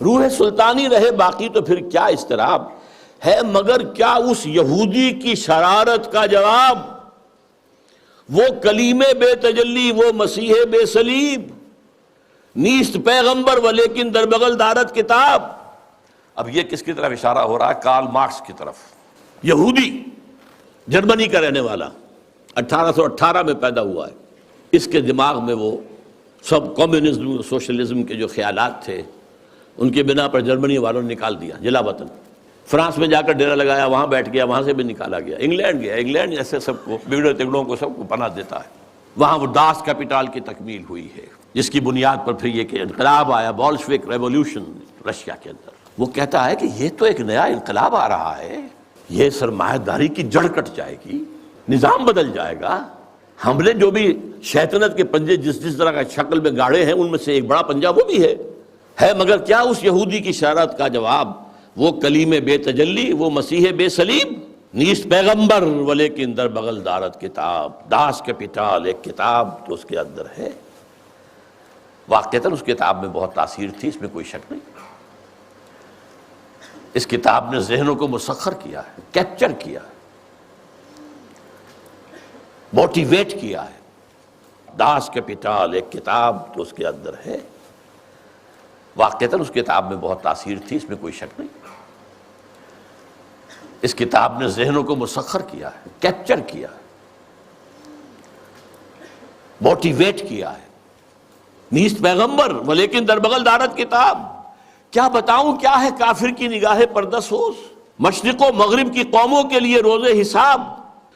روح سلطانی رہے باقی تو پھر کیا اضطراب ہے، مگر کیا اس یہودی کی شرارت کا جواب، وہ کلیم بے تجلی، وہ مسیح بے صلیب، نیست پیغمبر ولیکن در بغل دارت کتاب۔ اب یہ کس کی طرف اشارہ ہو رہا ہے؟ کارل مارکس کی طرف۔ یہودی، جرمنی کا رہنے والا، 1818 میں پیدا ہوا ہے۔ اس کے دماغ میں وہ سب کمیونزم سوشلزم کے جو خیالات تھے ان کے بنا پر جرمنی والوں نے نکال دیا جلا وطن۔ فرانس میں جا کر ڈیرا لگایا، وہاں بیٹھ گیا، وہاں سے بھی نکالا گیا۔ انگلینڈ گیا، انگلینڈ ایسے سب کو بگڑے تگڑوں کو سب کو پناہ دیتا ہے۔ وہاں وہ داس کیپیٹال کی تکمیل ہوئی ہے، جس کی بنیاد پر پھر یہ کہ انقلاب آیا، بولشوک ریولوشن رشیا کے اندر۔ وہ کہتا ہے کہ یہ تو ایک نیا انقلاب آ رہا ہے، یہ سرمایہ داری کی جڑ کٹ جائے گی، نظام بدل جائے گا۔ ہم نے جو بھی شیطنت کے پنجے جس طرح کا شکل میں گاڑے ہیں، ان میں سے ایک بڑا پنجہ وہ بھی ہے مگر کیا اس یہودی کی شرارت کا جواب، وہ کلیم بے تجلی، وہ مسیح بے صلیب، نیست پیغمبر ولیکن در بغل دارت کتاب۔ داس کیپیٹال ایک کتاب تو اس کے اندر ہے، واقعتاً اس کتاب میں بہت تاثیر تھی، اس میں کوئی شک نہیں۔ اس کتاب نے ذہنوں کو مسخر کیا ہے، کیپچر کیا ہے، موٹیویٹ کیا ہے۔ داس کیپیٹال ایک کتاب تو اس کے اندر ہے، واقعتاً اس کتاب میں بہت تاثیر تھی، اس میں کوئی شک نہیں۔ اس کتاب نے ذہنوں کو مسخر کیا ہے، کیپچر کیا ہے، موٹیویٹ کیا ہے۔ نیست پیغمبر ولیکن در بغل دارت کتاب۔ کیا بتاؤں کیا ہے کافر کی نگاہ پردہ سوز، مشرق و مغرب کی قوموں کے لیے روز حساب۔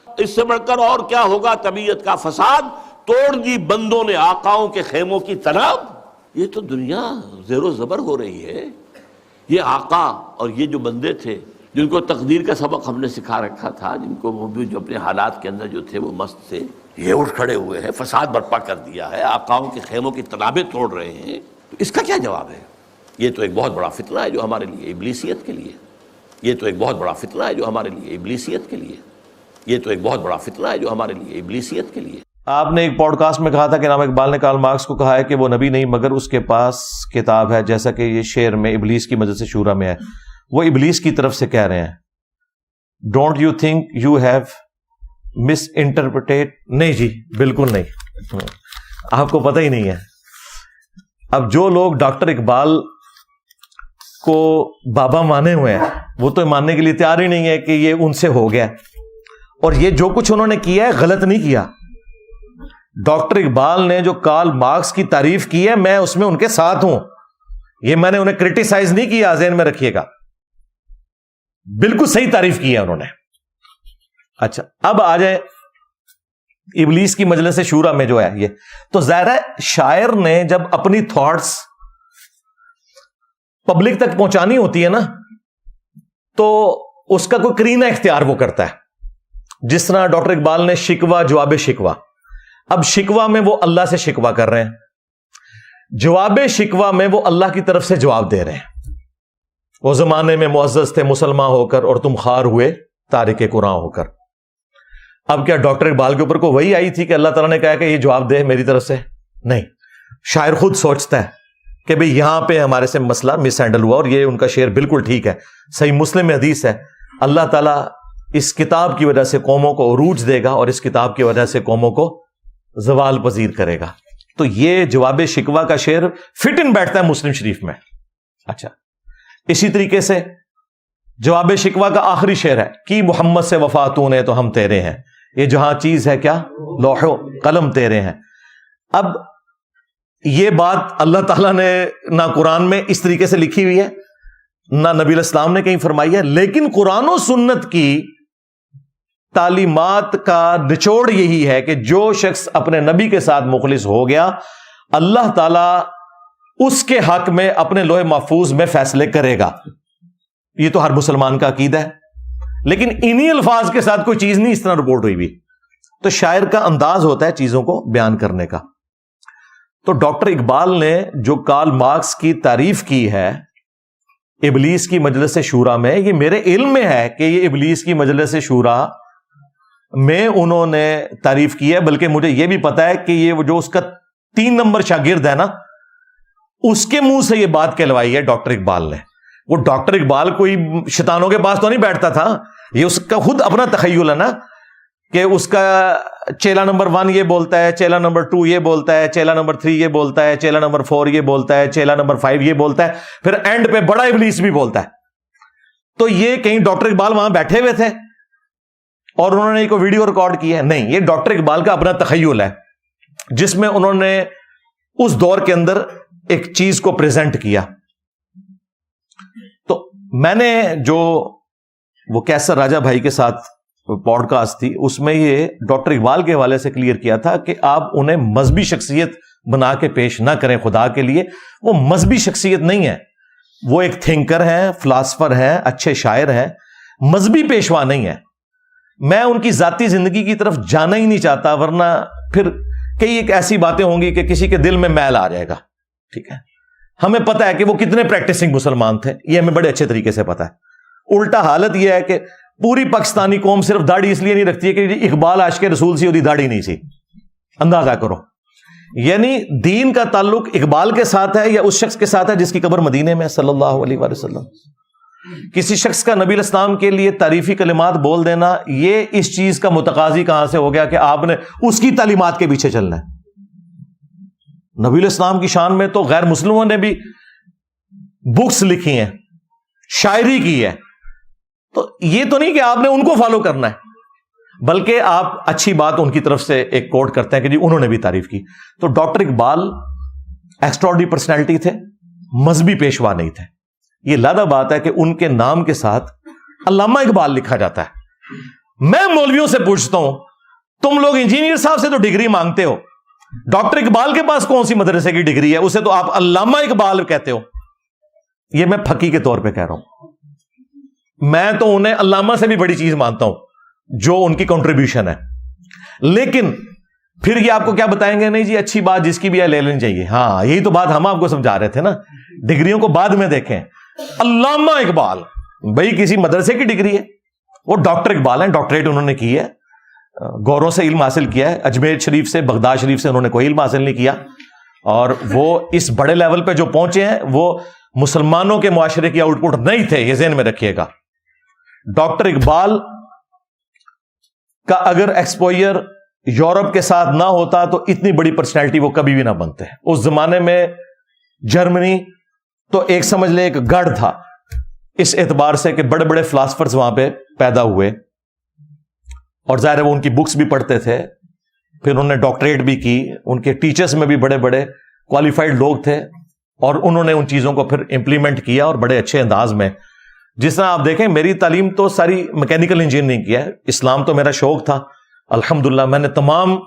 اس سے بڑھ کر اور کیا ہوگا طبیعت کا فساد، توڑ دی بندوں نے آقاؤں کے خیموں کی تناب۔ یہ تو دنیا زیر و زبر ہو رہی ہے۔ یہ آقا اور یہ جو بندے تھے جن کو تقدیر کا سبق ہم نے سکھا رکھا تھا، جن کو وہ بھی جو اپنے حالات کے اندر جو تھے وہ مست تھے، یہ اٹھ کھڑے ہوئے ہیں، فساد برپا کر دیا ہے، آقاؤں کے خیموں کی تنابیں توڑ رہے ہیں۔ تو اس کا کیا جواب ہے؟ یہ تو ایک بہت بڑا فتنہ ہے جو ہمارے لیے ابلیسیت کے لیے، یہ تو ایک بہت بڑا فتنہ ہے جو ہمارے لیے ابلیسیت کے لیے، یہ تو ایک بہت بڑا فتنہ ہے جو ہمارے لیے ابلیسیت کے لیے۔ آپ نے ایک پوڈ کاسٹ میں کہا تھا کہ علامہ اقبال نے کارل مارکس کو کہا ہے کہ وہ نبی نہیں مگر اس کے پاس کتاب ہے، جیسا کہ یہ شعر میں ابلیس کی مجلس شورا میں ہے۔ وہ ابلیس کی طرف سے کہہ رہے ہیں، don't you think you have miss interpreted? نہیں جی بالکل نہیں، آپ کو پتہ ہی نہیں ہے۔ اب جو لوگ ڈاکٹر اقبال کو بابا مانے ہوئے ہیں وہ تو ماننے کے لیے تیار ہی نہیں ہے کہ یہ ان سے ہو گیا، اور یہ جو کچھ انہوں نے کیا ہے غلط نہیں کیا۔ ڈاکٹر اقبال نے جو کارل مارکس کی تعریف کی ہے میں اس میں ان کے ساتھ ہوں، یہ میں نے انہیں کرٹیسائز نہیں کیا، ذہن میں رکھیے گا، بالکل صحیح تعریف کی ہے انہوں نے۔ اچھا اب آ جائے ابلیس کی مجلس شورا میں جو ہے یہ تو ظاہر ہے شاعر نے جب اپنی تھاٹس پبلک تک پہنچانی ہوتی ہے نا تو اس کا کوئی کرینہ اختیار وہ کرتا ہے۔ جس طرح ڈاکٹر اقبال نے شکوہ جواب شکوہ، اب شکوہ میں وہ اللہ سے شکوہ کر رہے ہیں، جواب شکوہ میں وہ اللہ کی طرف سے جواب دے رہے ہیں۔ وہ زمانے میں معزز تھے مسلمان ہو کر اور تم خوار ہوئے تارک قرآن ہو کر۔ اب کیا ڈاکٹر اقبال کے اوپر کو وہی آئی تھی کہ اللہ تعالیٰ نے کہا کہ یہ جواب دے میری طرف سے؟ نہیں، شاعر خود سوچتا ہے کہ بھئی یہاں پہ ہمارے سے مسئلہ مس ہینڈل ہوا، اور یہ ان کا شعر بالکل ٹھیک ہے، صحیح مسلم میں حدیث ہے، اللہ تعالیٰ اس کتاب کی وجہ سے قوموں کو عروج دے گا اور اس کتاب کی وجہ سے قوموں کو زوال پذیر کرے گا۔ تو یہ جواب شکوہ کا شعر فٹ ان بیٹھتا ہے مسلم شریف میں۔ اچھا اسی طریقے سے جواب شکوہ کا آخری شعر ہے کہ محمد سے وفا تو نے تو ہم تیرے ہیں، یہ جہاں چیز ہے کیا لوح و قلم تیرے ہیں۔ اب یہ بات اللہ تعالیٰ نے نہ قرآن میں اس طریقے سے لکھی ہوئی ہے نہ نبی علیہ السلام نے کہیں فرمائی ہے، لیکن قرآن و سنت کی تعلیمات کا نچوڑ یہی ہے کہ جو شخص اپنے نبی کے ساتھ مخلص ہو گیا اللہ تعالیٰ اس کے حق میں اپنے لوح محفوظ میں فیصلے کرے گا۔ یہ تو ہر مسلمان کا عقیدہ ہے، لیکن انہی الفاظ کے ساتھ کوئی چیز نہیں اس طرح رپورٹ ہوئی بھی۔ تو شاعر کا انداز ہوتا ہے چیزوں کو بیان کرنے کا۔ تو ڈاکٹر اقبال نے جو کارل مارکس کی تعریف کی ہے ابلیس کی مجلس شورا میں، یہ میرے علم میں ہے کہ یہ ابلیس کی مجلس شورا میں انہوں نے تعریف کی ہے، بلکہ مجھے یہ بھی پتا ہے کہ یہ جو اس کا 3 نمبر شاگرد ہے نا اس کے منہ سے یہ بات کہلوائی ہے ڈاکٹر اقبال نے. وہ ڈاکٹر اقبال کوئی شیطانوں کے پاس تو نہیں بیٹھتا تھا, یہ اس کا خود اپنا تخیل ہے نا, کہ اس کا چیلا نمبر 1 یہ بولتا ہے, چیلا نمبر 2 یہ بولتا ہے, چیلا نمبر 3 یہ بولتا ہے, چیلا نمبر 4 یہ بولتا ہے, چیلا نمبر 5 یہ بولتا ہے, پھر اینڈ پہ بڑا ابلیس بھی بولتا ہے. تو یہ کہیں ڈاکٹر اقبال وہاں بیٹھے ہوئے تھے اور انہوں نے کوئی ویڈیو ریکارڈ کی ہے؟ نہیں, یہ ڈاکٹر اقبال کا اپنا تخیل ہے جس میں انہوں نے اس دور کے اندر ایک چیز کو پریزنٹ کیا. تو میں نے جو وہ کیسر راجہ بھائی کے ساتھ پوڈ کاسٹ تھی, اس میں یہ ڈاکٹر اقبال کے حوالے سے کلیئر کیا تھا کہ آپ انہیں مذہبی شخصیت بنا کے پیش نہ کریں خدا کے لیے. وہ مذہبی شخصیت نہیں ہے, وہ ایک تھنکر ہیں, فلاسفر ہیں, اچھے شاعر ہیں, مذہبی پیشوا نہیں ہے. میں ان کی ذاتی زندگی کی طرف جانا ہی نہیں چاہتا, ورنہ پھر کئی ایک ایسی باتیں ہوں گی کہ کسی کے دل میں میل آ جائے گا. ٹھیک ہے, ہمیں پتہ ہے کہ وہ کتنے پریکٹسنگ مسلمان تھے, یہ ہمیں بڑے اچھے طریقے سے پتہ ہے. الٹا حالت یہ ہے کہ پوری پاکستانی قوم صرف داڑھی اس لیے نہیں رکھتی ہے کہ اقبال عاشق رسول سی, وہی داڑھی نہیں سی. اندازہ کرو, یعنی دین کا تعلق اقبال کے ساتھ ہے یا اس شخص کے ساتھ ہے جس کی قبر مدینے میں صلی اللہ علیہ وآلہ وسلم. کسی شخص کا نبی الاسلام کے لیے تعریفی کلمات بول دینا, یہ اس چیز کا متقاضی کہاں سے ہو گیا کہ آپ نے اس کی تعلیمات کے پیچھے چلنا ہے. نبی الاسلام کی شان میں تو غیر مسلموں نے بھی بکس لکھی ہیں, شاعری کی ہے. تو یہ تو نہیں کہ آپ نے ان کو فالو کرنا ہے, بلکہ آپ اچھی بات ان کی طرف سے ایک کوٹ کرتے ہیں کہ جی انہوں نے بھی تعریف کی. تو ڈاکٹر اقبال ایکسٹراڈنری پرسنالٹی تھے, مذہبی پیشوا نہیں تھے. یہ لادہ بات ہے کہ ان کے نام کے ساتھ علامہ اقبال لکھا جاتا ہے. میں مولویوں سے پوچھتا ہوں, تم لوگ انجینئر صاحب سے تو ڈگری مانگتے ہو, ڈاکٹر اقبال کے پاس کون سی مدرسے کی ڈگری ہے؟ اسے تو آپ علامہ اقبال کہتے ہو. یہ میں پھکی کے طور پہ کہہ رہا ہوں. میں تو انہیں علامہ سے بھی بڑی چیز مانتا ہوں جو ان کی کنٹریبیوشن ہے. لیکن پھر یہ آپ کو کیا بتائیں گے, نہیں جی اچھی بات جس کی بھی ہے لے لینی چاہیے. ہاں, یہی تو بات ہم آپ کو سمجھا رہے تھے نا, ڈگریوں کو بعد میں دیکھیں. علامہ اقبال بھائی کسی مدرسے کی ڈگری ہے, وہ ڈاکٹر اقبال ہیں, ڈاکٹریٹ انہوں نے کی ہے, گوروں سے علم حاصل کیا ہے. اجمیر شریف سے, بغداد شریف سے انہوں نے کوئی علم حاصل نہیں کیا, اور وہ اس بڑے لیول پہ جو پہنچے ہیں وہ مسلمانوں کے معاشرے کی آؤٹ پٹ نہیں تھے, یہ ذہن میں رکھیے گا. ڈاکٹر اقبال کا اگر ایکسپوئر یورپ کے ساتھ نہ ہوتا تو اتنی بڑی پرسنالٹی وہ کبھی بھی نہ بنتے. اس زمانے میں جرمنی تو ایک سمجھ لے ایک گڑھ تھا, اس اعتبار سے کہ بڑے بڑے فلاسفرز وہاں پہ پیدا ہوئے, اور ظاہر ہے وہ ان کی بکس بھی پڑھتے تھے, پھر انہوں نے ڈاکٹریٹ بھی کی. ان کے ٹیچرز میں بھی بڑے بڑے کوالیفائڈ لوگ تھے, اور انہوں نے ان چیزوں کو پھر امپلیمنٹ کیا اور بڑے اچھے انداز میں. جس طرح آپ دیکھیں, میری تعلیم تو ساری میکینیکل انجینئرنگ کی ہے, اسلام تو میرا شوق تھا الحمدللہ. میں نے تمام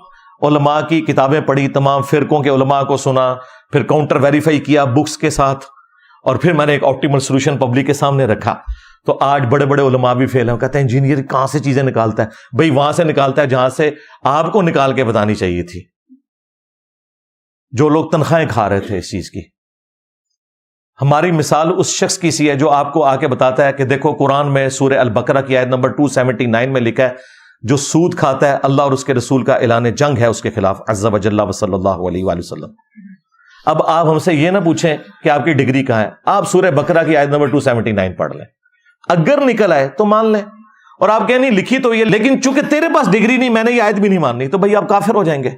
علماء کی کتابیں پڑھی, تمام فرقوں کے علماء کو سنا, پھر کاؤنٹر ویریفائی کیا بکس کے ساتھ, اور پھر میں نے ایک آپٹیمل سولوشن پبلک کے سامنے رکھا. تو آج بڑے بڑے علماء بھی فیل ہیں, کہتے ہیں انجینئر کہاں سے چیزیں نکالتا ہے؟ بھائی وہاں سے نکالتا ہے جہاں سے آپ کو نکال کے بتانی چاہیے تھی, جو لوگ تنخواہیں کھا رہے تھے اس چیز کی. ہماری مثال اس شخص کی سی ہے جو آپ کو آ کے بتاتا ہے کہ دیکھو قرآن میں سورہ البقرہ کی آیت نمبر 279 میں لکھا ہے, جو سود کھاتا ہے اللہ اور اس کے رسول کا اعلان جنگ ہے اس کے خلاف, عز وجل و صلی اللہ علیہ وآلہ وسلم. اب آپ ہم سے یہ نہ پوچھیں کہ آپ کی ڈگری کہاں ہے, آپ سورہ بقرہ کی آیت نمبر 279 پڑھ لیں, اگر نکل آئے تو مان لیں, اور آپ کہیں نہیں لکھی تو یہ, لیکن چونکہ تیرے پاس ڈگری نہیں, میں نے یہ آیت بھی نہیں ماننی, تو بھائی آپ کافر ہو جائیں گے.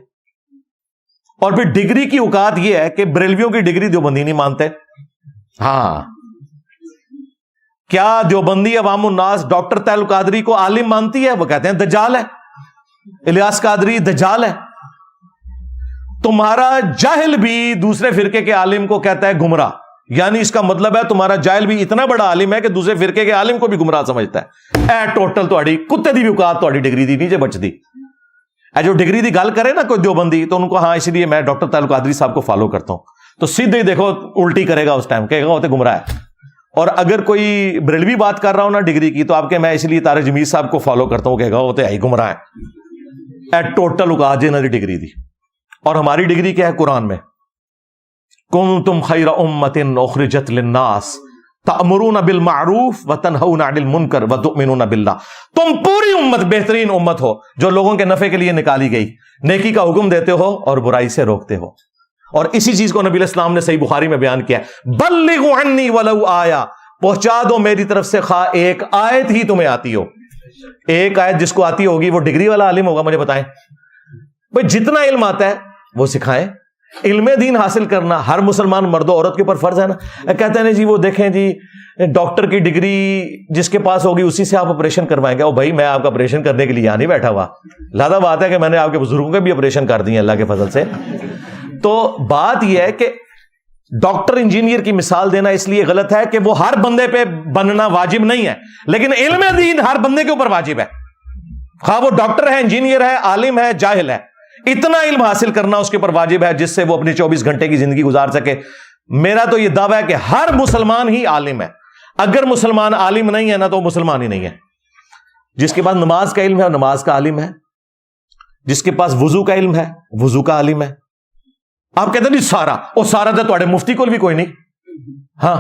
اور پھر ڈگری کی اوقات یہ ہے کہ بریلویوں کی ڈگری دیوبندی نہیں مانتے. ہاں, کیا دیوبندی عوام الناس ڈاکٹر طاہر القادری کو عالم مانتی ہے؟ وہ کہتے ہیں دجال ہے, الیاس قادری دجال ہے. تمہارا جاہل بھی دوسرے فرقے کے عالم کو کہتا ہے گمراہ, یعنی اس کا مطلب ہے تمہارا جاہل بھی اتنا بڑا عالم ہے کہ دوسرے فرقے کے عالم کو بھی گمراہ سمجھتا ہے. اے ٹوٹل تہاڈی کتے دی بھی اوقات تہاڈی ڈگری دی نیچے بچدی. اے جو ڈگری دی گل کرے نا کوئی دیوبندی, تو ان کو ہاں اس لیے میں ڈاکٹر طاہر القادری صاحب کو فالو کرتا ہوں, تو سیدھے ہی دیکھو الٹی کرے گا, اس ٹائم کہے گا وہ تو گمراہ ہے. اور اگر کوئی بریلوی بات کر رہا ہوں نا ڈگری کی, تو آپ کے میں اس لیے طارق جمیل صاحب کو فالو کرتا ہوں, کہے گا وہ تو ہے گمراہ ہے. اے ٹوٹل اوقات جنہاں دی ڈگری دی. اور ہماری ڈگری کیا ہے قرآن میں, کنتم خیر امۃ اخرجت للناس تأمرون بالمعروف وتنہون عن المنکر وتؤمنون باللہ. تم پوری امت بہترین امت ہو جو لوگوں کے نفع کے لیے نکالی گئی, نیکی کا حکم دیتے ہو اور برائی سے روکتے ہو. اور اسی چیز کو نبی علیہ السلام نے صحیح بخاری میں بیان کیا ہے، بلغوا عنی ولو آیا، پہنچا دو میری طرف سے خواہ ایک آیت ہی تمہیں آتی ہو. ایک آیت جس کو آتی ہوگی وہ ڈگری والا عالم ہوگا، مجھے بتائیں بھائی. جتنا علم آتا ہے وہ سکھائیں. علم دین حاصل کرنا ہر مسلمان مرد و عورت کے اوپر فرض ہے نا. کہتے ہیں جی وہ دیکھیں جی ڈاکٹر کی ڈگری جس کے پاس ہوگی اسی سے آپ آپریشن کروائیں گے. او بھائی میں آپ کا آپریشن کرنے کے لیے یہاں نہیں بیٹھا ہوا، لہذا بات ہے کہ میں نے آپ کے بزرگوں کے بھی آپریشن کر دیے اللہ کے فضل سے. تو بات یہ ہے کہ ڈاکٹر انجینئر کی مثال دینا اس لیے غلط ہے کہ وہ ہر بندے پہ بننا واجب نہیں ہے، لیکن علم دین ہر بندے کے اوپر واجب ہے، خواہ وہ ڈاکٹر ہے، انجینئر ہے، عالم ہے، جاہل ہے. اتنا علم حاصل کرنا اس کے اوپر واجب ہے جس سے وہ اپنی 24 گھنٹے کی زندگی گزار سکے. میرا تو یہ دعویٰ ہے کہ ہر مسلمان ہی عالم ہے. اگر مسلمان عالم نہیں ہے نا تو مسلمان ہی نہیں ہے. جس کے پاس نماز کا علم ہے نماز کا عالم ہے، جس کے پاس وضو کا علم ہے وضو کا عالم ہے. آپ کہتے ہیں نہیں سارا تو تھوڑے مفتی کو بھی کوئی نہیں. ہاں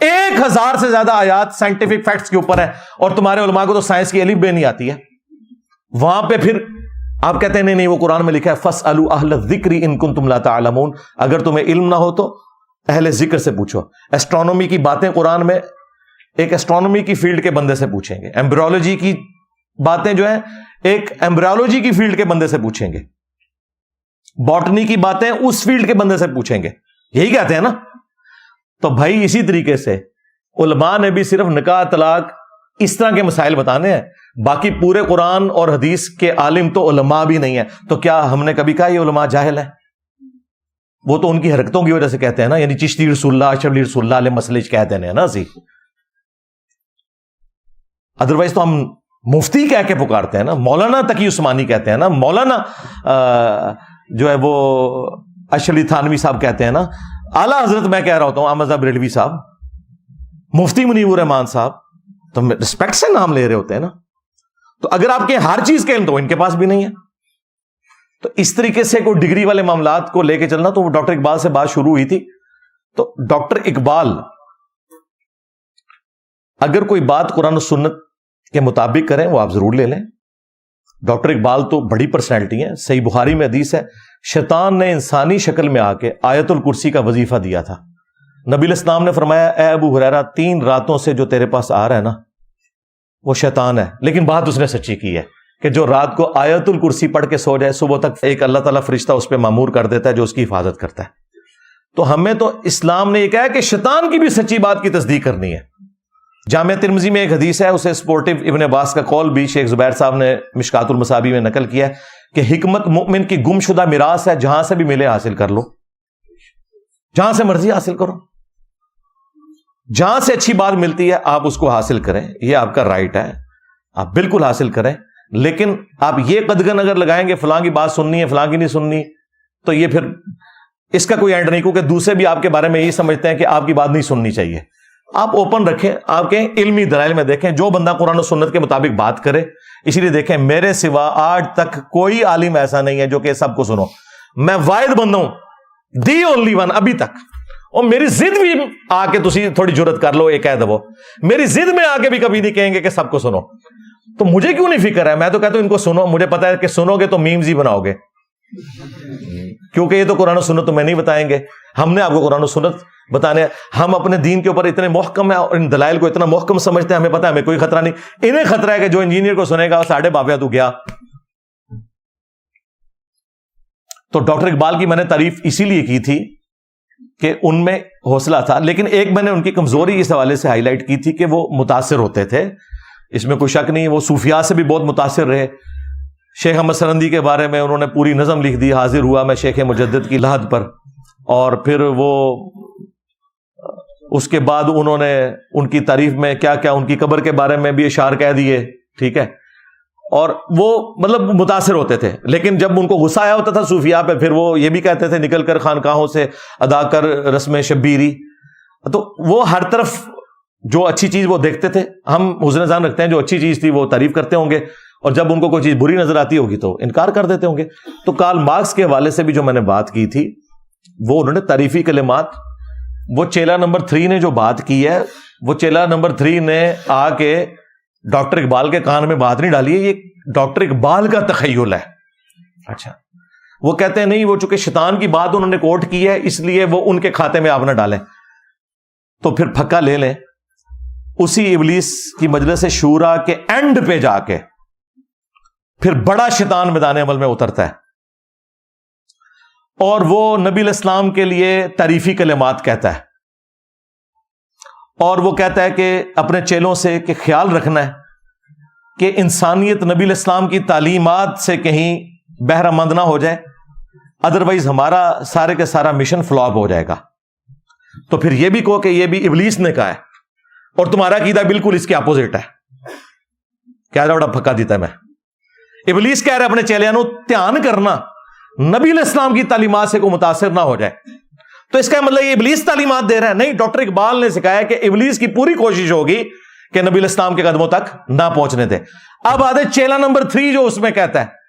1000 سے زیادہ آیات سائنٹیفک فیکٹس کے اوپر ہے، اور تمہارے علماء کو تو سائنس کی الف بے نہیں آتی ہے. وہاں پہ پھر آپ کہتے ہیں نہیں وہ قرآن میں لکھا ہے فَاسْأَلُوا أَهْلَ الذِّكْرِ إِن كُنتُمْ لَا تَعْلَمُونَ. اگر تمہیں علم نہ ہو تو اہل ذکر سے پوچھو. ایسٹرونومی کی باتیں قرآن میں ایک ایسٹرونومی کی فیلڈ کے بندے سے پوچھیں گے. ایمبریولوجی کی باتیں جو ہیں ایک ایمبریولوجی کی فیلڈ کے بندے سے پوچھیں گے. باٹنی کی باتیں اس فیلڈ کے بندے سے پوچھیں گے. یہی کہتے ہیں نا. تو بھائی اسی طریقے سے علماء نے بھی صرف نکاح طلاق اس طرح کے مسائل بتانے ہیں، باقی پورے قرآن اور حدیث کے عالم تو علماء بھی نہیں ہیں. تو کیا ہم نے کبھی کہا یہ علماء جاہل ہیں؟ وہ تو ان کی حرکتوں کی وجہ سے کہتے ہیں نا. یعنی چشتی رسول اللہ اشرف علی رسول اللہ علیہ مسئلے کہتے ہیں نا سی. ادروائز تو ہم مفتی کہہ کے پکارتے ہیں نا. مولانا تقی عثمانی کہتے ہیں نا. مولانا جو ہے وہ اشرف علی تھانوی صاحب کہتے ہیں نا. اعلیٰ حضرت میں کہہ رہا ہوتا ہوں احمد صاحب بریلوی صاحب، مفتی منیب الرحمان صاحب، تو رسپیکٹ سے نام لے رہے ہوتے ہیں نا. تو اگر آپ کے ہر چیز کے علم تو ان کے پاس بھی نہیں ہے. تو اس طریقے سے کوئی ڈگری والے معاملات کو لے کے چلنا. تو ڈاکٹر اقبال سے بات شروع ہوئی تھی. تو ڈاکٹر اقبال اگر کوئی بات قرآن و سنت کے مطابق کریں وہ آپ ضرور لے لیں. ڈاکٹر اقبال تو بڑی پرسنالٹی ہے. صحیح بخاری میں حدیث ہے شیطان نے انسانی شکل میں آ کے آیت الکرسی کا وظیفہ دیا تھا. نبی علیہ السلام نے فرمایا اے ابو ہریرہ 3 راتوں سے جو تیرے پاس آ رہا ہے نا وہ شیطان ہے. لیکن بات اس نے سچی کی ہے کہ جو رات کو آیت الکرسی پڑھ کے سو جائے صبح تک ایک اللہ تعالیٰ فرشتہ اس پہ مامور کر دیتا ہے جو اس کی حفاظت کرتا ہے. تو ہمیں تو اسلام نے یہ کہا کہ شیطان کی بھی سچی بات کی تصدیق کرنی ہے. جامع ترمذی میں ایک حدیث ہے، اسے سپورٹیو ابن عباس کا قول بھی شیخ زبیر صاحب نے مشکات المصابی میں نقل کیا ہے کہ حکمت مؤمن کی گم شدہ میراث ہے، جہاں سے بھی ملے حاصل کر لو، جہاں سے مرضی حاصل کرو، جہاں سے اچھی بات ملتی ہے آپ اس کو حاصل کریں. یہ آپ کا رائٹ ہے، آپ بالکل حاصل کریں. لیکن آپ یہ قدغن اگر لگائیں گے فلاں کی بات سننی ہے فلاں کی نہیں سننی، تو یہ پھر اس کا کوئی اینڈ نہیں، کیونکہ دوسرے بھی آپ کے بارے میں یہی سمجھتے ہیں کہ آپ کی بات نہیں سننی چاہیے. آپ اوپن رکھیں، آپ کے علمی دلائل میں دیکھیں جو بندہ قرآن و سنت کے مطابق بات کرے. اسی لیے دیکھیں میرے سوا آج تک کوئی عالم ایسا نہیں ہے جو کہ سب کو سنو. میں واحد بندہ ہوں، دی اونلی ون ابھی تک. اور میری ضد بھی آ کے تسی تھوڑی جرت کر لو، ایک کہہ دو میری ضد میں آ کے بھی کبھی نہیں کہیں گے کہ سب کو سنو. تو مجھے کیوں نہیں فکر ہے؟ میں تو کہتا ہوں ان کو سنو. مجھے پتا ہے کہ سنو گے تو میمز ہی بناؤ گے، کیونکہ یہ تو قرآن و سنت تمہیں نہیں بتائیں گے. ہم نے آپ کو قرآن و سنت بتانے. ہم اپنے دین کے اوپر اتنے محکم ہیں اور ان دلائل کو اتنا محکم سمجھتے ہیں، ہمیں پتا ہے ہمیں کوئی خطرہ نہیں. انہیں خطرہ ہے کہ جو انجینئر کو سنے گا ساڑھے بابیا تو گیا. تو ڈاکٹر اقبال کی میں نے تعریف اسی لیے کی تھی کہ ان میں حوصلہ تھا. لیکن ایک میں نے ان کی کمزوری اس حوالے سے ہائی لائٹ کی تھی کہ وہ متاثر ہوتے تھے. اس میں کوئی شک نہیں. وہ صوفیاء سے بھی بہت متاثر رہے. شیخ احمد سرندی کے بارے میں انہوں نے پوری نظم لکھ دی، حاضر ہوا میں شیخ مجدد کی لحد پر. اور پھر وہ اس کے بعد انہوں نے ان کی تعریف میں کیا کیا، ان کی قبر کے بارے میں بھی اشعار کہہ دیے. ٹھیک ہے. اور وہ مطلب متاثر ہوتے تھے. لیکن جب ان کو غصہ آیا ہوتا تھا صوفیاء پہ، پھر وہ یہ بھی کہتے تھے نکل کر خانقاہوں سے ادا کر رسم شبیری. تو وہ ہر طرف جو اچھی چیز وہ دیکھتے تھے. ہم حسن ظن رکھتے ہیں جو اچھی چیز تھی وہ تعریف کرتے ہوں گے، اور جب ان کو کوئی چیز بری نظر آتی ہوگی تو انکار کر دیتے ہوں گے. تو کارل مارکس کے حوالے سے بھی جو میں نے بات کی تھی وہ انہوں نے تعریفی کلمات، وہ چیلا نمبر 3 نے جو بات کی ہے، وہ چیلا نمبر 3 نے آ کے ڈاکٹر اقبال کے کان میں بات نہیں ڈالی ہے، یہ ڈاکٹر اقبال کا تخیل ہے. اچھا وہ کہتے ہیں نہیں، وہ چونکہ شیطان کی بات انہوں نے کوٹ کی ہے اس لیے وہ ان کے کھاتے میں آپ نہ ڈالیں، تو پھر پھکا لے لیں۔ اسی ابلیس کی مجلس شورا کے اینڈ پہ جا کے پھر بڑا شیطان میدان عمل میں اترتا ہے، اور وہ نبی علیہ السلام کے لیے تعریفی کلمات کہتا ہے، اور وہ کہتا ہے کہ اپنے چیلوں سے کہ خیال رکھنا ہے کہ انسانیت نبی علیہ السلام کی تعلیمات سے کہیں بہرہ مند نہ ہو جائے، ادروائز ہمارا سارے کے سارا مشن فلاپ ہو جائے گا۔ تو پھر یہ بھی کہو کہ یہ بھی ابلیس نے کہا ہے، اور تمہارا عقیدہ بالکل اس کے اپوزٹ ہے، کیا بڑا پھکا دیتا ہے میں۔ ابلیس کہہ رہا ہے اپنے چیلیاں نو دھیان کرنا نبی علیہ السلام کی تعلیمات سے کوئی متاثر نہ ہو جائے، تو اس کا مطلب یہ ابلیس تعلیمات دے رہا ہے؟ نہیں، ڈاکٹر اقبال نے سکھایا کہ ابلیس کی پوری کوشش ہوگی کہ نبی علیہ السلام کے قدموں تک نہ پہنچنے دے۔ اب آدھے چیلا نمبر 3 جو اس میں کہتا ہے،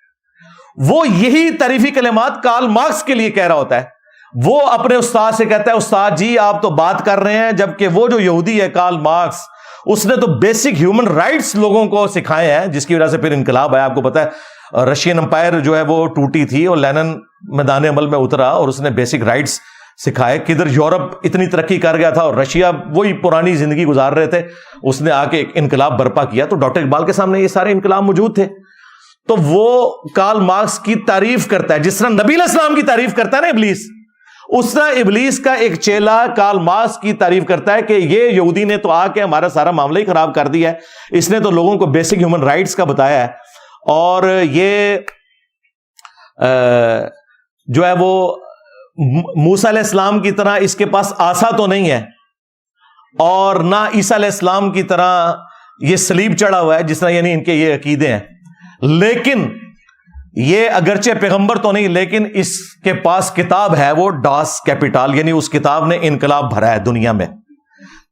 وہ یہی تعریفی کلمات کارل مارکس کے لیے کہہ رہا ہوتا ہے۔ وہ اپنے استاد سے کہتا ہے استاد جی آپ تو بات کر رہے ہیں، جبکہ وہ جو یہودی ہے کارل مارکس، اس نے تو بیسک ہیومن رائٹس لوگوں کو سکھائے ہیں، جس کی وجہ سے پھر انقلاب آیا۔ آپ کو پتا ہے رشین امپائر جو ہے وہ ٹوٹی تھی، اور لینن میدان عمل میں اترا اور اس نے بیسک رائٹس سکھائے۔ کدھر یورپ اتنی ترقی کر گیا تھا اور رشیا وہی پرانی زندگی گزار رہے تھے، اس نے آ کے ایک انقلاب برپا کیا۔ تو ڈاکٹر اقبال کے سامنے یہ سارے انقلاب موجود تھے، تو وہ کارل مارکس کی تعریف کرتا ہے جس طرح نبی علیہ السلام کی تعریف کرتا ہے نا ابلیس، اس طرح ابلیس کا ایک چیلا کارل مارکس کی تعریف کرتا ہے کہ یہ یہودی نے تو آ کے ہمارا سارا معاملہ ہی خراب کر دیا ہے، اس نے تو لوگوں کو بیسک ہیومن رائٹس کا بتایا ہے، اور یہ جو ہے وہ موسیٰ علیہ السلام کی طرح اس کے پاس عصا تو نہیں ہے، اور نہ عیسیٰ علیہ السلام کی طرح یہ صلیب چڑھا ہوا ہے، جس طرح یعنی ان کے یہ عقیدے ہیں، لیکن یہ اگرچہ پیغمبر تو نہیں، لیکن اس کے پاس کتاب ہے، وہ ڈاس کیپیٹال، یعنی اس کتاب نے انقلاب بھرا ہے دنیا میں۔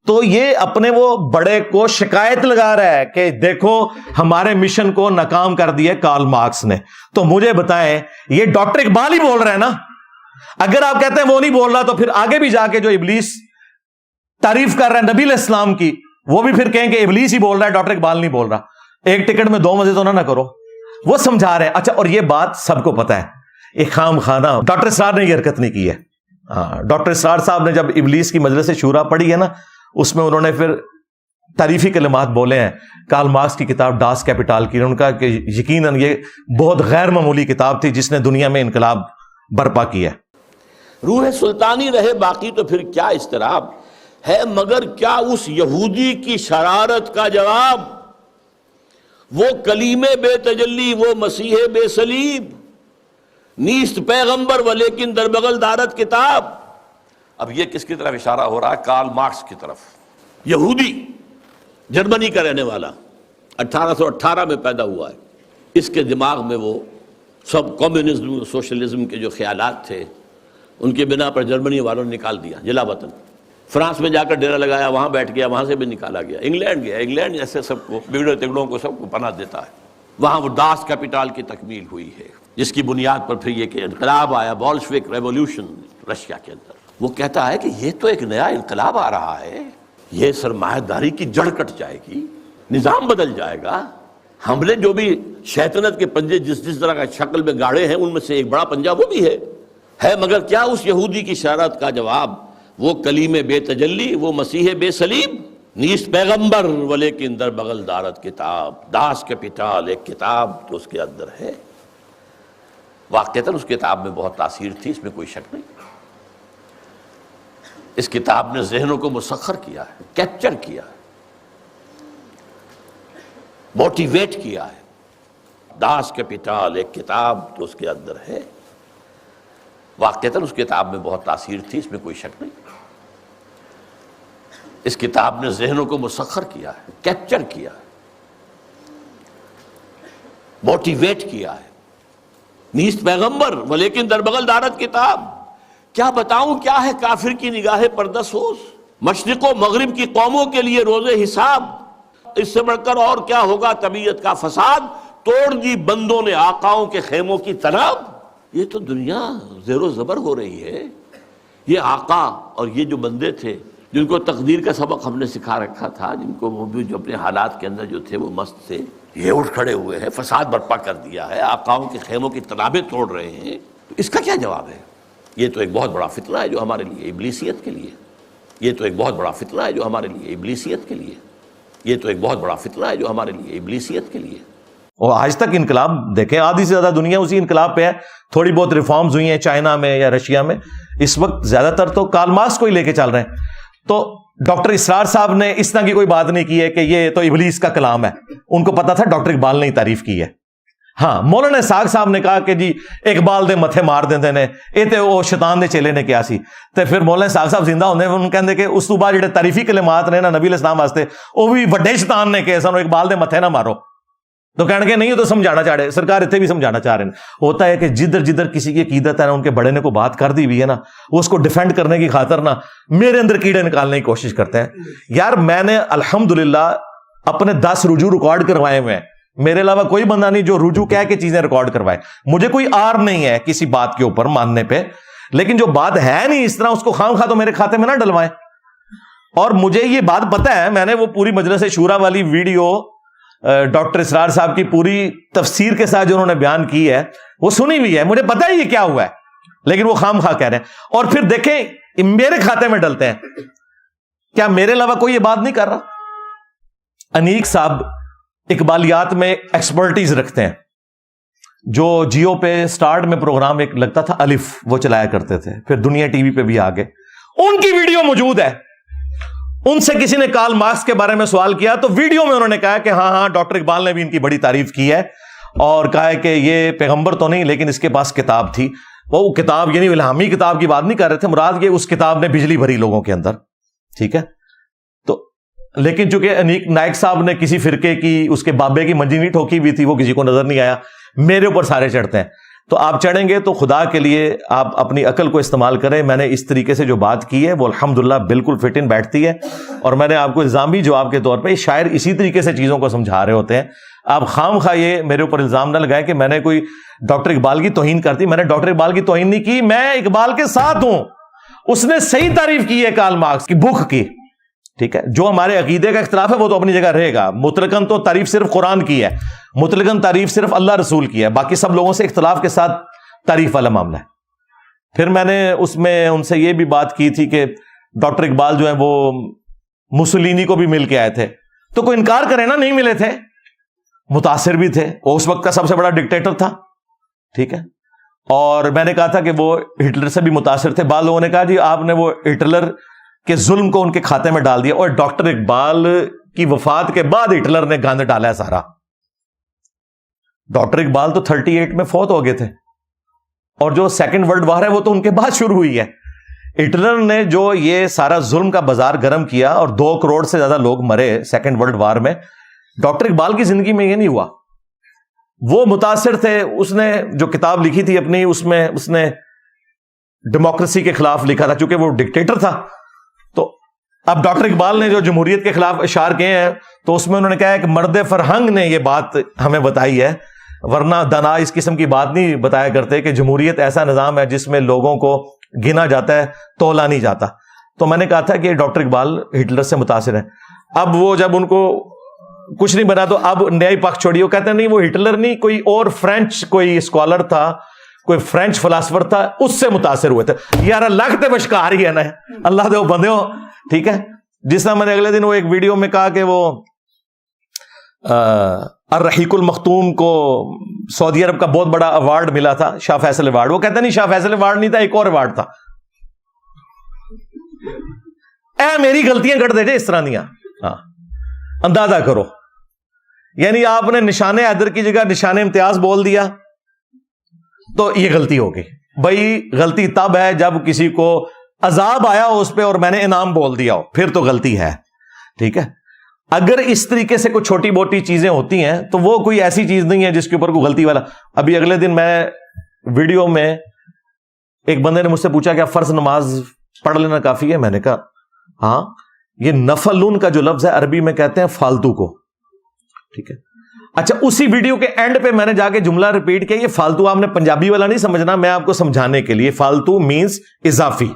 تو یہ اپنے وہ بڑے کو شکایت لگا رہا ہے کہ دیکھو ہمارے مشن کو ناکام کر دیا کارل مارکس نے۔ تو مجھے بتائیں یہ ڈاکٹر اقبال ہی بول رہا ہے نا؟ اگر آپ کہتے ہیں وہ نہیں بول رہا، تو پھر آگے بھی جا کے جو ابلیس تعریف کر رہا ہے نبی علیہ السلام کی، وہ بھی پھر کہیں کہ ابلیس ہی بول رہا ہے، ڈاکٹر اقبال نہیں بول رہا۔ ایک ٹکٹ میں 2 مزے تو نہ کرو۔ وہ سمجھا رہے ہیں۔ اچھا، اور یہ بات سب کو پتا ہے، ایک خام خانہ ڈاکٹر اسرار نے یہ حرکت نہیں کی ہے۔ ڈاکٹر اسرار صاحب نے جب ابلیس کی مجلس شورا پڑھی ہے نا، اس میں انہوں نے پھر تعریفی کلمات بولے ہیں کارل مارکس کی کتاب ڈاس کیپیٹال کی۔ ان کا کہ یقیناً یہ بہت غیر معمولی کتاب تھی جس نے دنیا میں انقلاب برپا کیا ہے۔ روح سلطانی رہے باقی تو پھر کیا اضطراب ہے، مگر کیا اس یہودی کی شرارت کا جواب، وہ کلیم بے تجلی وہ مسیح بے صلیب، نیست پیغمبر ولیکن در بغل دارت کتاب۔ اب یہ کس کی طرف اشارہ ہو رہا ہے؟ کارل مارکس کی طرف۔ یہودی، جرمنی کا رہنے والا، 1818 میں پیدا ہوا ہے۔ اس کے دماغ میں وہ سب کمیونزم سوشلزم کے جو خیالات تھے، ان کے بنا پر جرمنی والوں نے نکال دیا جلا وطن۔ فرانس میں جا کر ڈیرا لگایا، وہاں بیٹھ گیا، وہاں سے بھی نکالا گیا۔ انگلینڈ گیا، انگلینڈ ایسے سب کو بگڑے تگڑوں کو سب کو پناہ دیتا ہے۔ وہاں وہ ڈاس کیپیٹال کی تکمیل ہوئی ہے، جس کی بنیاد پر پھر یہ کہ انقلاب آیا، بولشوک ریولوشن رشیا کے اندر۔ وہ کہتا ہے کہ یہ تو ایک نیا انقلاب آ رہا ہے، یہ سرمایہ داری کی جڑ کٹ جائے گی، نظام بدل جائے گا۔ ہم نے جو بھی شیطنت کے پنجے جس طرح کا شکل میں گاڑے ہیں، ان میں سے ایک بڑا پنجہ وہ بھی ہے مگر کیا اس یہودی کی شرارت کا جواب، وہ کلیم بے تجلی وہ مسیح بے صلیب، نیست پیغمبر ولیکن در بغل دارت کتاب۔ داس کیپیٹال ایک کتاب تو اس کے اندر ہے۔ واقعتاً اس کتاب میں بہت تاثیر تھی، اس میں کوئی شک نہیں۔ اس کتاب نے ذہنوں کو مسخر کیا ہے، کیپچر کیا ہے، موٹیویٹ کیا ہے۔ داس کیپیٹال ایک کتاب تو اس کے اندر ہے۔ واقعتاً اس کتاب میں بہت تاثیر تھی، اس میں کوئی شک نہیں۔ اس کتاب نے ذہنوں کو مسخر کیا ہے، کیپچر کیا ہے، موٹیویٹ کیا ہے۔ نیست پیغمبر ولیکن در بغل دارت کتاب۔ کیا بتاؤں کیا ہے کافر کی نگاہ پردہ سوز، مشرق و مغرب کی قوموں کے لیے روز حساب۔ اس سے بڑھ کر اور کیا ہوگا طبیعت کا فساد، توڑ دی بندوں نے آقاؤں کے خیموں کی تناب۔ یہ تو دنیا زیر و زبر ہو رہی ہے۔ یہ آقا اور یہ جو بندے تھے جن کو تقدیر کا سبق ہم نے سکھا رکھا تھا، جن کو وہ بھی جو اپنے حالات کے اندر جو تھے وہ مست تھے، یہ اٹھ کھڑے ہوئے ہیں، فساد برپا کر دیا ہے، آقاؤں کے خیموں کی تنابیں توڑ رہے ہیں۔ اس کا کیا جواب ہے؟ یہ تو ایک بہت بڑا فتنہ ہے جو ہمارے لیے ابلیسیت کے لیے، یہ تو ایک بہت بڑا فتنہ ہے جو ہمارے لیے ابلیسیت کے لیے، یہ تو ایک بہت بڑا فتنہ ہے جو ہمارے لیے ابلیسیت کے لیے۔ اور آج تک انقلاب دیکھیں، آدھی سے زیادہ دنیا اسی انقلاب پہ ہے، تھوڑی بہت ریفارمز ہوئی ہیں چائنا میں یا رشیا میں، اس وقت زیادہ تر تو کارل مارکس کو ہی لے کے چل رہے ہیں۔ تو ڈاکٹر اسرار صاحب نے اس طرح کی کوئی بات نہیں کی ہے کہ یہ تو ابلیس کا کلام ہے، ان کو پتا تھا ڈاکٹر اقبال نے ہی تعریف کی ہے۔ ہاں، مولانا اسحاق صاحب نے کہا کہ جی اقبال دے متھے مار دیندے نے، اے تے او شیطان دے چیلے نے کیا سی، تے پھر مولانا اسحاق صاحب زندہ ہوندے انہوں کہندے کہ اس تو بعد جڑے تعریفی کلمات نے نا نبی علیہ السلام واسطے او بھی وڈے شیطان نے کہ سانو اقبال دے متھے نہ مارو، تو کہنے کے نہیں، تو سمجھانا چاہ رہے، سرکار اتنے بھی سمجھانا چاہ رہے ہیں۔ ہوتا ہے کہ جدھر کسی کی عقیدت ہے نا، ان کے بڑے نے کو بات کر دی ہوئی ہے نا، وہ اس کو ڈیفینڈ کرنے کی خاطر نا میرے اندر کیڑے نکالنے کی کوشش کرتے ہیں۔ یار میں نے الحمدللہ اپنے 10 رجوع ریکارڈ کروائے ہوئے ہیں، میرے علاوہ کوئی بندہ نہیں جو رجوع کہہ کے چیزیں ریکارڈ کروائے، مجھے کوئی آر نہیں ہے کسی بات کے اوپر ماننے پہ، لیکن جو بات ہے نہیں اس طرح اس کو خام خواہ تو میرے کھاتے میں نہ ڈلوائیں۔ اور مجھے یہ بات پتہ ہے، میں نے وہ پوری مجلس شورا والی ویڈیو ڈاکٹر اسرار صاحب کی پوری تفسیر کے ساتھ جو انہوں نے بیان کی ہے وہ سنی ہوئی ہے، مجھے پتہ ہے یہ کیا ہوا ہے، لیکن وہ خام خواہ کہہ رہے ہیں۔ اور پھر دیکھیں میرے کھاتے میں ڈلتے ہیں، کیا میرے علاوہ کوئی یہ بات نہیں کر رہا؟ انیک صاحب اقبالیات میں ایکسپرٹیز رکھتے ہیں، جو جیو پہ سٹارٹ میں پروگرام ایک لگتا تھا الف، وہ چلایا کرتے تھے، پھر دنیا ٹی وی پہ بھی آگے، ان کی ویڈیو موجود ہے۔ ان سے کسی نے کارل مارکس کے بارے میں سوال کیا تو ویڈیو میں انہوں نے کہا کہ ہاں ڈاکٹر اقبال نے بھی ان کی بڑی تعریف کی ہے، اور کہا ہے کہ یہ پیغمبر تو نہیں لیکن اس کے پاس کتاب تھی۔ وہ کتاب یعنی الہامی کتاب کی بات نہیں کر رہے تھے، مراد یہ اس کتاب نے بجلی بھری لوگوں کے اندر، ٹھیک ہے۔ تو لیکن چونکہ انیک نائک صاحب نے کسی فرقے کی اس کے بابے کی منجی نہیں ٹھوکی ہوئی تھی، وہ کسی کو نظر نہیں آیا، میرے اوپر سارے چڑھتے ہیں۔ تو آپ چڑھیں گے تو خدا کے لیے آپ اپنی عقل کو استعمال کریں۔ میں نے اس طریقے سے جو بات کی ہے وہ الحمدللہ بالکل فٹ ان بیٹھتی ہے، اور میں نے آپ کو الزامی جواب کے طور پہ شاعر اسی طریقے سے چیزوں کو سمجھا رہے ہوتے ہیں۔ آپ خام خواہ یہ میرے اوپر الزام نہ لگائیں کہ میں نے کوئی ڈاکٹر اقبال کی توہین کرتی، میں نے ڈاکٹر اقبال کی توہین نہیں کی، میں اقبال کے ساتھ ہوں، اس نے صحیح تعریف کی ہے کارل مارکس کی بھوک کی، ٹھیک ہے۔ جو ہمارے عقیدے کا اختلاف ہے وہ تو اپنی جگہ رہے گا، مطلقاً تو تعریف صرف قرآن کی ہے، مطلقاً تعریف صرف اللہ رسول کی ہے، باقی سب لوگوں سے اختلاف کے ساتھ تعریف والا معاملہ ہے۔ پھر میں نے اس میں ان سے یہ بھی بات کی تھی کہ ڈاکٹر اقبال جو ہیں وہ مسولینی کو بھی مل کے آئے تھے، تو کوئی انکار کرے نا، نہیں ملے تھے، متاثر بھی تھے، وہ اس وقت کا سب سے بڑا ڈکٹیٹر تھا، ٹھیک ہے۔ اور میں نے کہا تھا کہ وہ ہٹلر سے بھی متاثر تھے، بعض لوگوں نے کہا جی آپ نے وہ ہٹلر کے ظلم کو ان کے کھاتے میں ڈال دیا، اور ڈاکٹر اقبال کی وفات کے بعد ہٹلر نے گند ڈالا ہے سارا۔ ڈاکٹر اقبال تو 38 میں فوت ہو گئے تھے، اور جو سیکنڈ ورلڈ وار ہے وہ تو ان کے بعد شروع ہوئی ہے۔ ہٹلر نے جو یہ سارا ظلم کا بازار گرم کیا اور 2 کروڑ سے زیادہ لوگ مرے سیکنڈ ورلڈ وار میں، ڈاکٹر اقبال کی زندگی میں یہ نہیں ہوا۔ وہ متاثر تھے، اس نے جو کتاب لکھی تھی اپنی، اس میں اس نے ڈیموکریسی کے خلاف لکھا تھا، چونکہ وہ ڈکٹیٹر تھا۔ تو اب ڈاکٹر اقبال نے جو جمہوریت کے خلاف اشعار کیے ہیں تو اس میں انہوں نے کہا ہے کہ مرد فرہنگ نے یہ بات ہمیں بتائی ہے، ورنہ دانا اس قسم کی بات نہیں بتایا کرتے کہ جمہوریت ایسا نظام ہے جس میں لوگوں کو گنا جاتا ہے، تولا نہیں جاتا۔ تو میں نے کہا تھا کہ ڈاکٹر اقبال ہٹلر سے متاثر ہیں۔ اب وہ جب ان کو کچھ نہیں بنا تو اب نیا پکھ چھوڑی، وہ کہتے ہیں نہیں وہ ہٹلر نہیں، کوئی اور فرینچ کوئی اسکالر تھا، کوئی فرینچ فلاسفر تھا، اس سے متاثر ہوئے تھے۔ یار اللہ تے بشکار ہی ہے نا، اللہ دے بندے ہو، ٹھیک ہے۔ جس طرح میں نے اگلے دن وہ ایک ویڈیو میں کہا کہ وہ الرحیق المختوم کو سعودی عرب کا بہت بڑا ایوارڈ ملا تھا، شاہ فیصل ایوارڈ، وہ کہتے نہیں شاہ فیصل ایوارڈ نہیں تھا، ایک اور ایوارڈ تھا۔ اے میری غلطیاں کٹ دے جے اس طرح دیا، ہاں اندازہ کرو، یعنی آپ نے نشان حیدر کی جگہ نشان امتیاز بول دیا تو یہ غلطی ہوگی۔ بھائی غلطی تب ہے جب کسی کو عذاب آیا ہو اس پہ اور میں نے انعام بول دیا ہو، پھر تو غلطی ہے، ٹھیک ہے۔ اگر اس طریقے سے کوئی چھوٹی موٹی چیزیں ہوتی ہیں تو وہ کوئی ایسی چیز نہیں ہے جس کے اوپر کوئی غلطی والا۔ ابھی اگلے دن میں ویڈیو میں ایک بندے نے مجھ سے پوچھا کہ فرض نماز پڑھ لینا کافی ہے؟ میں نے کہا ہاں، یہ نفلون کا جو لفظ ہے عربی میں کہتے ہیں فالتو کو، ٹھیک ہے۔ اچھا اسی ویڈیو کے اینڈ پہ میں نے جا کے جملہ ریپیٹ کیا، یہ فالتو آپ نے پنجابی والا نہیں سمجھنا، میں آپ کو سمجھانے کے لیے، فالتو مینز اضافی۔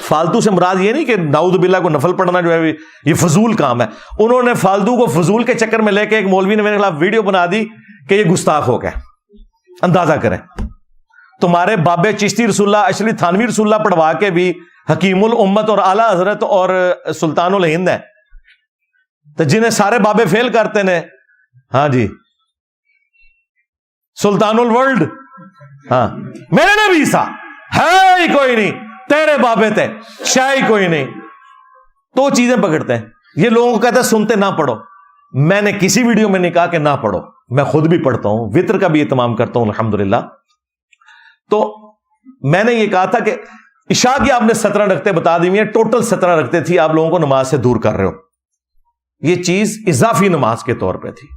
فالتو سے مراد یہ نہیں کہ نعوذ باللہ کو نفل پڑھنا جو ہے یہ فضول کام ہے، انہوں نے فالتو کو فضول کے چکر میں لے کے ایک مولوی نے میرے خلاف ویڈیو بنا دی کہ یہ گستاخ ہو گیا، اندازہ کریں۔ تمہارے بابے چشتی رسول اللہ اشری تھانوی رسول اللہ پڑھوا کے بھی حکیم الامت اور اعلیٰ حضرت اور سلطان الہند ہیں، تو جنہیں سارے بابے فیل کرتے نے، ہاں جی سلطان الورلڈ، ہاں میرے نبی سا ہے ہی کوئی نہیں، تیرے بابے تھے شاہی کوئی نہیں، تو چیزیں پکڑتے ہیں۔ یہ لوگوں کو کہتے ہیں سنتے نہ پڑھو، میں نے کسی ویڈیو میں نہیں کہا کہ نہ پڑھو، میں خود بھی پڑھتا ہوں، وطر کا بھی اہتمام کرتا ہوں الحمدللہ۔ تو میں نے یہ کہا تھا کہ عشاء کی آپ نے 17 رکعتیں بتا دی ہیں، ٹوٹل 17 رکعتیں تھی، آپ لوگوں کو نماز سے دور کر رہے ہو، یہ چیز اضافی نماز کے طور پہ تھی۔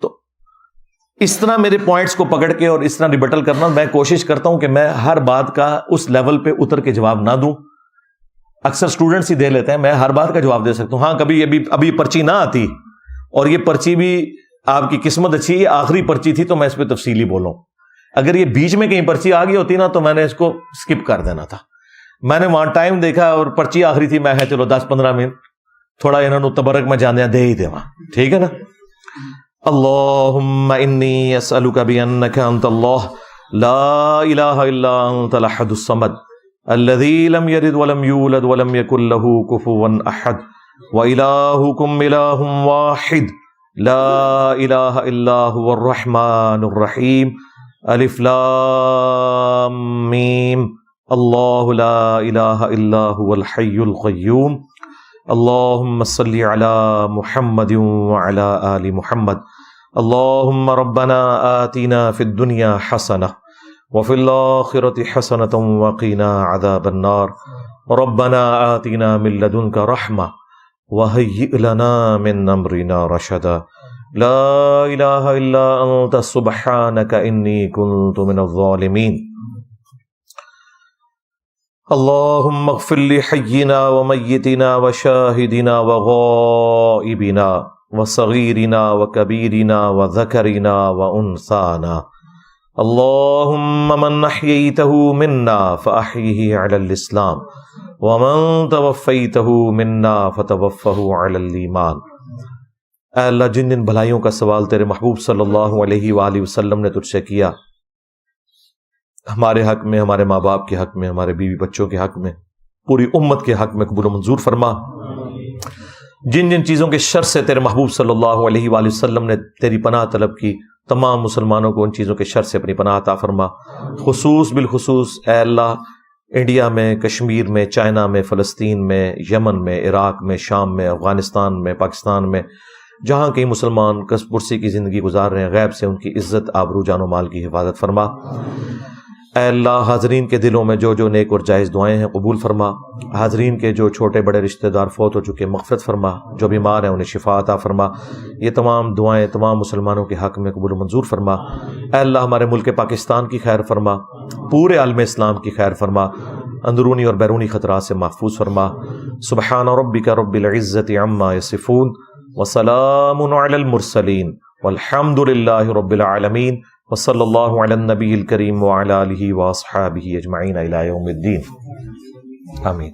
تو اس طرح میرے پوائنٹس کو پکڑ کے اور اس طرح ریبٹل کرنا، میں کوشش کرتا ہوں کہ میں ہر بات کا اس لیول پہ اتر کے جواب نہ دوں، اکثر سٹوڈنٹس ہی دے لیتے ہیں، میں ہر بات کا جواب دے سکتا ہوں، ہاں کبھی ابھی پرچی نہ آتی اور یہ پرچی بھی آپ کی قسمت اچھی ہے، آخری پرچی تھی تو میں اس پہ تفصیلی بولوں، اگر یہ بیچ میں کہیں پرچی آ گئی ہوتی نا تو میں نے اس کو سکپ کر دینا تھا۔ میں نے وہاں ٹائم دیکھا اور پرچی آخری تھی، میں کہا چلو 10-15 منٹ تھوڑا انہوں نے تبرک میں جانے دے ہی دے وہاں، ٹھیک ہے نا۔ اللہم انی اسألک بانک انت اللہ لا الہ الا انت الاحد الصمد الذی لم یلد ولم یولد ولم یکن له کفوا احد وإلہکم الہ واحد لا الہ الا هو الرحمن الرحیم الف لام میم اللہ لا الہ الا هو الحی القیوم اللہم صلی علی محمد وعلی آل محمد اللہم ربنا آتنا فی الدنیا حسنہ وفی الآخرۃ حسنۃ وقنا عذاب النار ربنا آتنا من لدنک رحمہ وہیئ لنا من امرنا رشدا لا الہ الا انت سبحانک انی کنت من الظالمین اللہم اغفر لحینا ومیتنا وشاہدنا وغائبنا وصغیرنا وکبیرنا وذکرنا وانثانا اللہم من احییتہ منا فاحیہ علی الاسلام ومن توفیتہ منا فتوفہ علی الایمان۔ اے اللہ جن جن بھلائیوں کا سوال تیرے محبوب صلی اللہ علیہ وآلہ وسلم نے تجھ سے کیا، ہمارے حق میں، ہمارے ماں باپ کے حق میں، ہمارے بیوی بچوں کے حق میں، پوری امت کے حق میں قبول و منظور فرما۔ جن جن چیزوں کے شر سے تیرے محبوب صلی اللہ علیہ وآلہ وسلم نے تیری پناہ طلب کی، تمام مسلمانوں کو ان چیزوں کے شر سے اپنی پناہ عطا فرما۔ بالخصوص اے اللہ انڈیا میں، کشمیر میں، چائنا میں، فلسطین میں، یمن میں، عراق میں، شام میں، افغانستان میں، پاکستان میں، جہاں کئی مسلمان کسب پرسی کی زندگی گزار رہے ہیں، غیب سے ان کی عزت، آبرو، جان و مال کی حفاظت فرما۔ اے اللہ حاضرین کے دلوں میں جو جو نیک اور جائز دعائیں ہیں قبول فرما، حاضرین کے جو چھوٹے بڑے رشتہ دار فوت ہو چکے مغفرت فرما، جو بیمار ہیں انہیں شفا عطا فرما۔ یہ تمام دعائیں تمام مسلمانوں کے حق میں قبول و منظور فرما۔ اے اللہ ہمارے ملک پاکستان کی خیر فرما، پورے عالم اسلام کی خیر فرما، اندرونی اور بیرونی خطرات سے محفوظ فرما۔ سبحان ربک رب العزت عما یصفون وسلام علی المرسلین والحمد للہ رب العالمین وصلی اللہ علی النبی الکریم وعلی آلہ واصحابہ اجمعین الی یوم الدین، آمین۔